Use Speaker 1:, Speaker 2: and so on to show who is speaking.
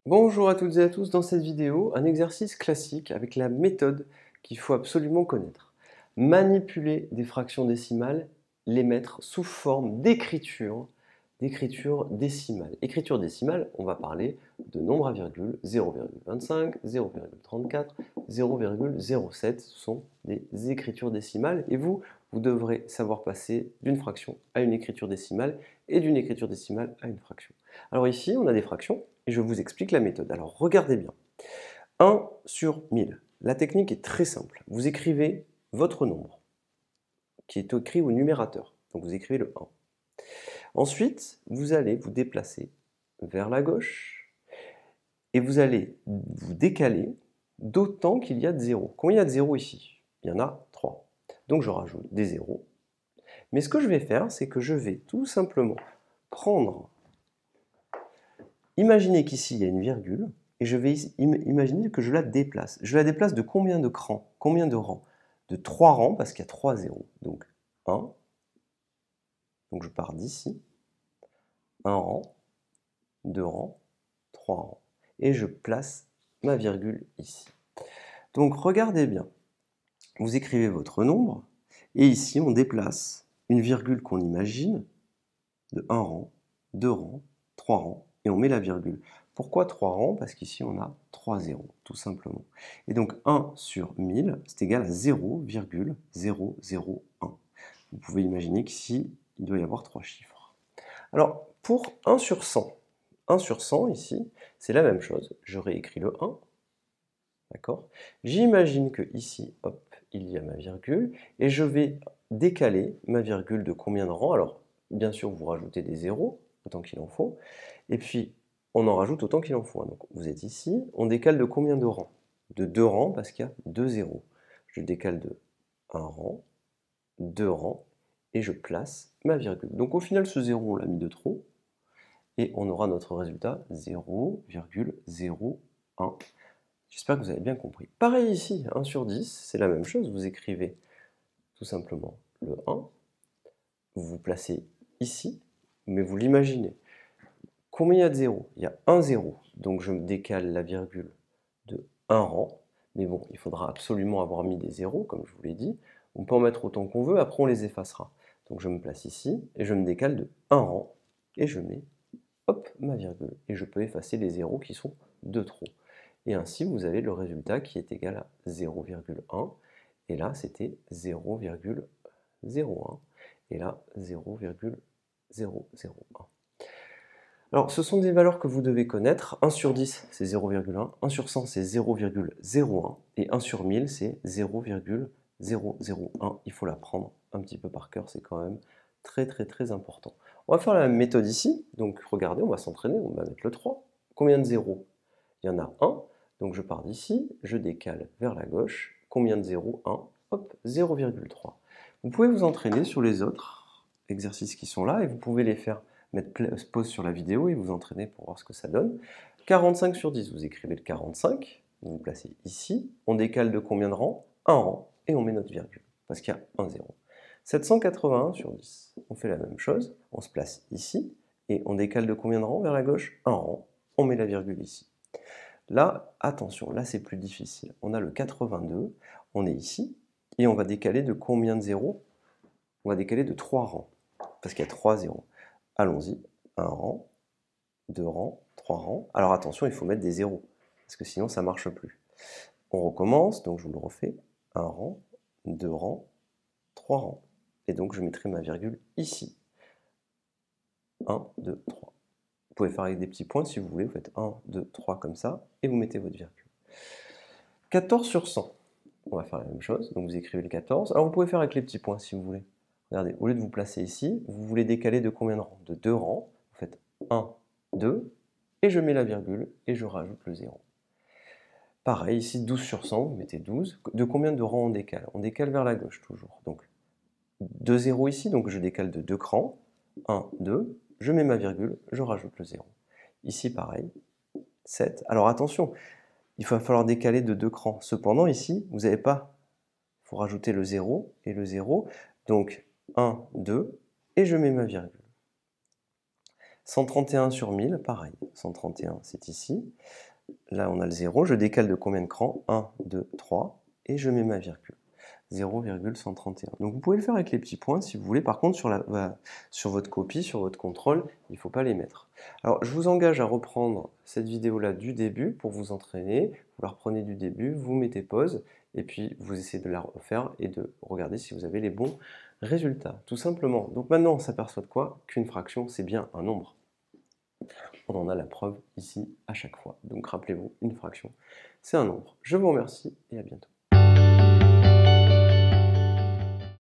Speaker 1: Bonjour à toutes et à tous, dans cette vidéo, un exercice classique avec la méthode qu'il faut absolument connaître. Manipuler des fractions décimales, les mettre sous forme d'écriture décimale. Écriture décimale, on va parler de nombre à virgule, 0,25, 0,34, 0,07, ce sont des écritures décimales et vous devrez savoir passer d'une fraction à une écriture décimale et d'une écriture décimale à une fraction. Alors ici, on a des fractions et je vous explique la méthode. Alors regardez bien. 1 sur 1000. La technique est très simple. Vous écrivez votre nombre, qui est écrit au numérateur. Donc vous écrivez le 1. Ensuite, vous allez vous déplacer vers la gauche et vous allez vous décaler d'autant qu'il y a de zéros. Combien il y a de zéros ici? Il y en a 3. Donc je rajoute des zéros. Mais ce que je vais faire, c'est que je vais tout simplement prendre. Imaginez qu'ici il y a une virgule et je vais imaginer que je la déplace. Je la déplace de combien de crans? Combien de rangs? De 3 rangs parce qu'il y a 3 zéros. Donc 1. Donc je pars d'ici. 1 rang, 2 rangs, 3 rangs. Et je place ma virgule ici. Donc regardez bien. Vous écrivez votre nombre et ici on déplace une virgule qu'on imagine de 1 rang, 2 rangs, 3 rangs et on met la virgule. Pourquoi 3 rangs? Parce qu'ici on a 3 zéros, tout simplement. Et donc 1 sur 1000, c'est égal à 0,001. Vous pouvez imaginer qu'ici, il doit y avoir 3 chiffres. Alors, pour 1 sur 100, 1 sur 100 ici, c'est la même chose. Je réécris le 1, d'accord? J'imagine que ici, hop, il y a ma virgule, et je vais décaler ma virgule de combien de rangs? Alors, bien sûr, vous rajoutez des zéros, autant qu'il en faut, et puis on en rajoute autant qu'il en faut. Donc vous êtes ici, on décale de combien de rangs? De 2 rangs, parce qu'il y a 2 zéros. Je décale de 1 rang, 2 rangs, et je place ma virgule. Donc au final, ce 0, on l'a mis de trop, et on aura notre résultat 0,01. J'espère que vous avez bien compris. Pareil ici, 1 sur 10, c'est la même chose. Vous écrivez tout simplement le 1, vous vous placez ici, mais vous l'imaginez. Combien il y a de zéros? Il y a un zéro, donc je me décale la virgule de 1 rang, mais bon, il faudra absolument avoir mis des zéros, comme je vous l'ai dit. On peut en mettre autant qu'on veut, après on les effacera. Donc je me place ici, et je me décale de 1 rang, et je mets, hop, ma virgule. Et je peux effacer les zéros qui sont de trop. Et ainsi, vous avez le résultat qui est égal à 0,1. Et là, c'était 0,01. Et là, 0,001. Alors, ce sont des valeurs que vous devez connaître. 1 sur 10, c'est 0,1. 1 sur 100, c'est 0,01. Et 1 sur 1000, c'est 0,001. Il faut l'apprendre un petit peu par cœur. C'est quand même très important. On va faire la même méthode ici. Donc, regardez, on va s'entraîner. On va mettre le 3. Combien de zéros? Il y en a 1. Donc, je pars d'ici. Je décale vers la gauche. Combien de zéros? 1. Hop, 0,3. Vous pouvez vous entraîner sur les autres exercices qui sont là et vous pouvez les faire mettre pause sur la vidéo et vous entraîner pour voir ce que ça donne. 45 sur 10, vous écrivez le 45, vous vous placez ici, on décale de combien de rangs? Un rang, et on met notre virgule, parce qu'il y a un zéro. 781 sur 10, on fait la même chose, on se place ici, et on décale de combien de rangs vers la gauche? Un rang, on met la virgule ici. Là, attention, là c'est plus difficile. On a le 82, on est ici, et on va décaler de combien de zéros? On va décaler de 3 rangs, parce qu'il y a 3 zéros. Allons-y, 1 rang, 2 rangs, 3 rangs. Alors attention, il faut mettre des zéros, parce que sinon ça ne marche plus. On recommence, donc je vous le refais. 1 rang, 2 rangs, 3 rangs. Et donc je mettrai ma virgule ici. 1, 2, 3. Vous pouvez faire avec des petits points si vous voulez, vous faites 1, 2, 3 comme ça, et vous mettez votre virgule. 14 sur 100, on va faire la même chose, donc vous écrivez le 14. Alors vous pouvez faire avec les petits points si vous voulez. Regardez, au lieu de vous placer ici, vous voulez décaler de combien de rangs? De 2 rangs, vous faites 1, 2, et je mets la virgule, et je rajoute le 0. Pareil, ici 12 sur 100, vous mettez 12. De combien de rangs on décale? On décale vers la gauche toujours. Donc 2 zéros ici, donc je décale de 2 crans. 1, 2, je mets ma virgule, je rajoute le 0. Ici pareil, 7. Alors attention, il va falloir décaler de 2 crans. Cependant ici, vous n'avez pas, il faut rajouter le 0 et le 0. Donc 1, 2, et je mets ma virgule. 131 sur 1000, pareil. 131, c'est ici. Là, on a le 0. Je décale de combien de crans? 1, 2, 3. Et je mets ma virgule. 0,131. Donc vous pouvez le faire avec les petits points si vous voulez. Par contre, sur votre copie, sur votre contrôle, il ne faut pas les mettre. Alors, je vous engage à reprendre cette vidéo-là du début pour vous entraîner. Vous la reprenez du début, vous mettez pause, et puis vous essayez de la refaire et de regarder si vous avez les bons résultats, tout simplement. Donc maintenant, on s'aperçoit de quoi? Qu'une fraction, c'est bien un nombre. On en a la preuve ici à chaque fois. Donc rappelez-vous, une fraction, c'est un nombre. Je vous remercie et à bientôt.